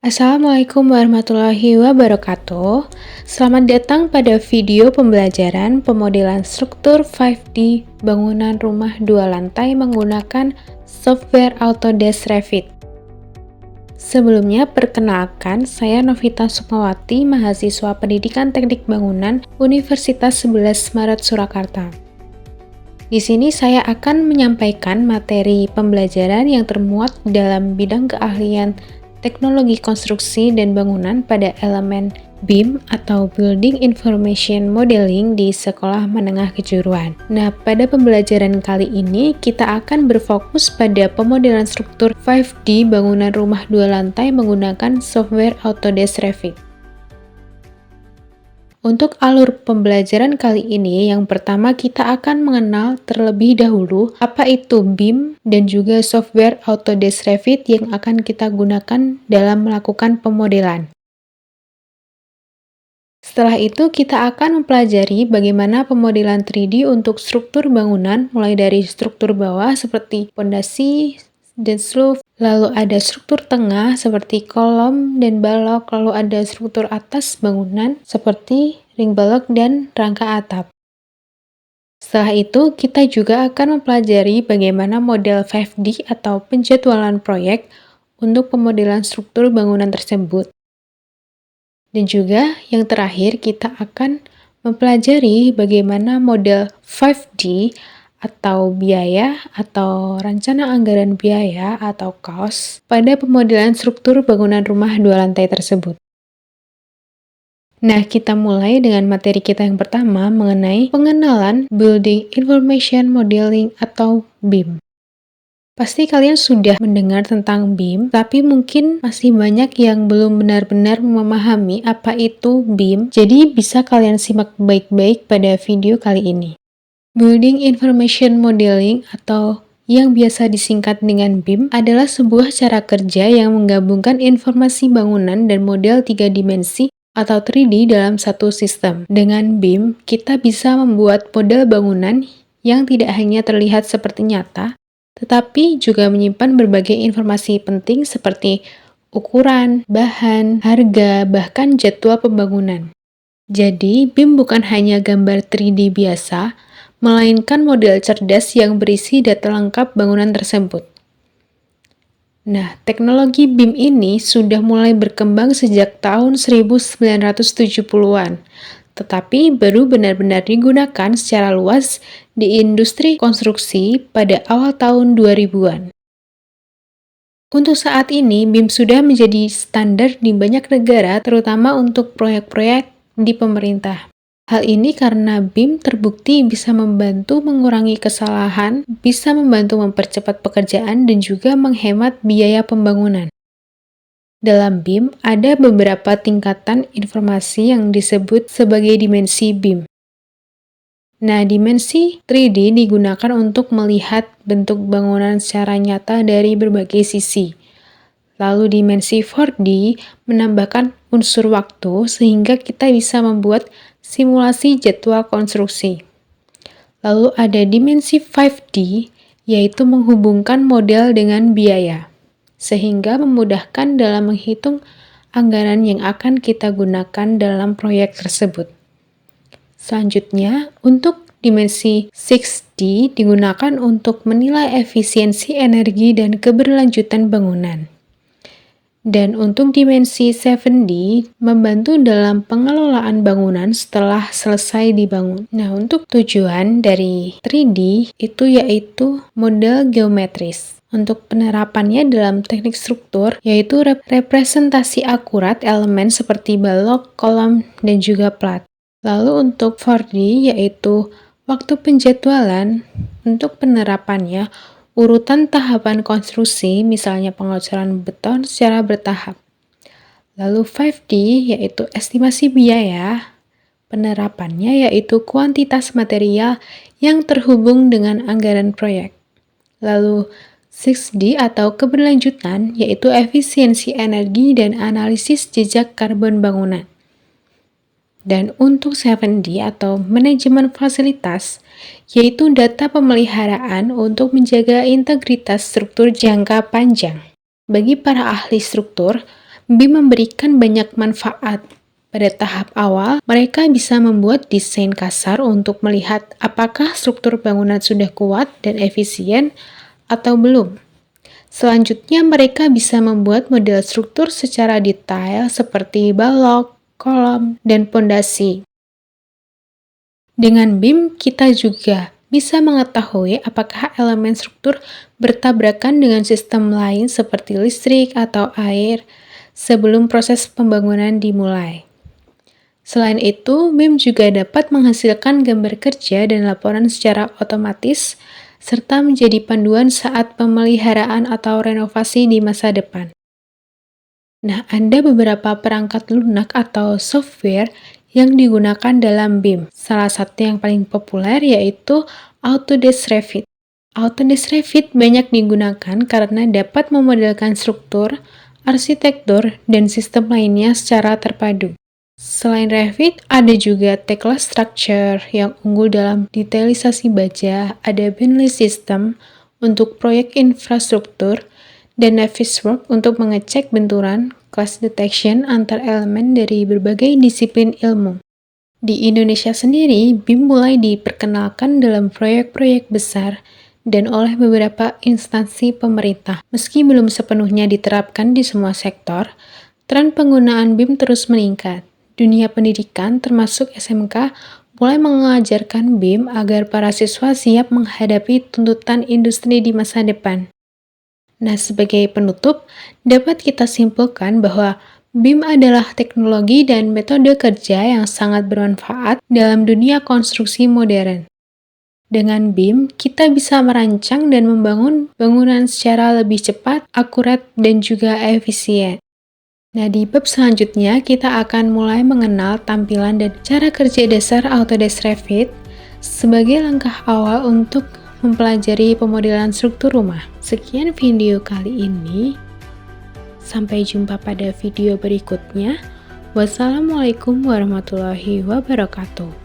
Assalamualaikum warahmatullahi wabarakatuh. Selamat datang pada video pembelajaran pemodelan struktur 5D bangunan rumah 2 lantai menggunakan software Autodesk Revit. Sebelumnya, perkenalkan, saya Novita Sukmawati, mahasiswa Pendidikan Teknik Bangunan Universitas 11 Maret Surakarta. Di sini saya akan menyampaikan materi pembelajaran yang termuat dalam bidang keahlian teknologi konstruksi dan bangunan pada elemen BIM atau Building Information Modeling di Sekolah Menengah Kejuruan. Nah, pada pembelajaran kali ini kita akan berfokus pada pemodelan struktur 5D bangunan rumah 2 lantai menggunakan software Autodesk Revit. Untuk alur pembelajaran kali ini, yang pertama kita akan mengenal terlebih dahulu apa itu BIM dan juga software Autodesk Revit yang akan kita gunakan dalam melakukan pemodelan. Setelah itu, kita akan mempelajari bagaimana pemodelan 3D untuk struktur bangunan, mulai dari struktur bawah seperti pondasi dan roof, lalu ada struktur tengah seperti kolom dan balok, lalu ada struktur atas bangunan seperti ring balok dan rangka atap. Setelah itu, kita juga akan mempelajari bagaimana model 5D atau penjadwalan proyek untuk pemodelan struktur bangunan tersebut. Dan juga yang terakhir, kita akan mempelajari bagaimana model 5D atau biaya atau rencana anggaran biaya atau cost pada pemodelan struktur bangunan rumah 2 lantai tersebut. Nah, kita mulai dengan materi kita yang pertama mengenai pengenalan Building Information Modeling atau BIM. Pasti kalian sudah mendengar tentang BIM, tapi mungkin masih banyak yang belum benar-benar memahami apa itu BIM, jadi bisa kalian simak baik-baik pada video kali ini. Building Information Modeling atau yang biasa disingkat dengan BIM adalah sebuah cara kerja yang menggabungkan informasi bangunan dan model 3 dimensi atau 3D dalam satu sistem. Dengan BIM, kita bisa membuat model bangunan yang tidak hanya terlihat seperti nyata, tetapi juga menyimpan berbagai informasi penting seperti ukuran, bahan, harga, bahkan jadwal pembangunan. Jadi, BIM bukan hanya gambar 3D biasa, melainkan model cerdas yang berisi data lengkap bangunan tersebut. Nah, teknologi BIM ini sudah mulai berkembang sejak tahun 1970-an, tetapi baru benar-benar digunakan secara luas di industri konstruksi pada awal tahun 2000-an. Untuk saat ini, BIM sudah menjadi standar di banyak negara, terutama untuk proyek-proyek di pemerintah. Hal ini karena BIM terbukti bisa membantu mengurangi kesalahan, bisa membantu mempercepat pekerjaan, dan juga menghemat biaya pembangunan. Dalam BIM, ada beberapa tingkatan informasi yang disebut sebagai dimensi BIM. Nah, dimensi 3D digunakan untuk melihat bentuk bangunan secara nyata dari berbagai sisi. Lalu dimensi 4D menambahkan unsur waktu sehingga kita bisa membuat simulasi jadwal konstruksi. Lalu ada dimensi 5D, yaitu menghubungkan model dengan biaya, sehingga memudahkan dalam menghitung anggaran yang akan kita gunakan dalam proyek tersebut. Selanjutnya, untuk dimensi 6D digunakan untuk menilai efisiensi energi dan keberlanjutan bangunan. Dan untuk dimensi 7D membantu dalam pengelolaan bangunan setelah selesai dibangun. Nah, untuk tujuan dari 3D itu yaitu model geometris. Untuk penerapannya dalam teknik struktur yaitu representasi akurat elemen seperti balok, kolom, dan juga plat. Lalu untuk 4D yaitu waktu penjadwalan. Untuk penerapannya urutan tahapan konstruksi, misalnya pengocoran beton secara bertahap. Lalu 5D yaitu estimasi biaya, penerapannya yaitu kuantitas material yang terhubung dengan anggaran proyek. Lalu 6D atau keberlanjutan yaitu efisiensi energi dan analisis jejak karbon bangunan. Dan untuk 7D atau manajemen fasilitas, yaitu data pemeliharaan untuk menjaga integritas struktur jangka panjang. Bagi para ahli struktur, BIM memberikan banyak manfaat. Pada tahap awal, mereka bisa membuat desain kasar untuk melihat apakah struktur bangunan sudah kuat dan efisien atau belum. Selanjutnya, mereka bisa membuat model struktur secara detail seperti balok, kolom, dan pondasi. Dengan BIM, kita juga bisa mengetahui apakah elemen struktur bertabrakan dengan sistem lain seperti listrik atau air sebelum proses pembangunan dimulai. Selain itu, BIM juga dapat menghasilkan gambar kerja dan laporan secara otomatis, serta menjadi panduan saat pemeliharaan atau renovasi di masa depan. Nah, ada beberapa perangkat lunak atau software yang digunakan dalam BIM. Salah satu yang paling populer yaitu Autodesk Revit. Autodesk Revit banyak digunakan karena dapat memodelkan struktur, arsitektur, dan sistem lainnya secara terpadu. Selain Revit, ada juga Tekla Structure yang unggul dalam detailisasi baja, ada Bentley System untuk proyek infrastruktur, dan Navisworks untuk mengecek benturan, clash detection antar elemen dari berbagai disiplin ilmu. Di Indonesia sendiri, BIM mulai diperkenalkan dalam proyek-proyek besar dan oleh beberapa instansi pemerintah. Meski belum sepenuhnya diterapkan di semua sektor, tren penggunaan BIM terus meningkat. Dunia pendidikan, termasuk SMK, mulai mengajarkan BIM agar para siswa siap menghadapi tuntutan industri di masa depan. Nah, sebagai penutup, dapat kita simpulkan bahwa BIM adalah teknologi dan metode kerja yang sangat bermanfaat dalam dunia konstruksi modern. Dengan BIM, kita bisa merancang dan membangun bangunan secara lebih cepat, akurat, dan juga efisien. Nah, di bab selanjutnya kita akan mulai mengenal tampilan dan cara kerja dasar Autodesk Revit sebagai langkah awal untuk mempelajari pemodelan struktur rumah. Sekian video kali ini. Sampai jumpa pada video berikutnya. Wassalamualaikum warahmatullahi wabarakatuh.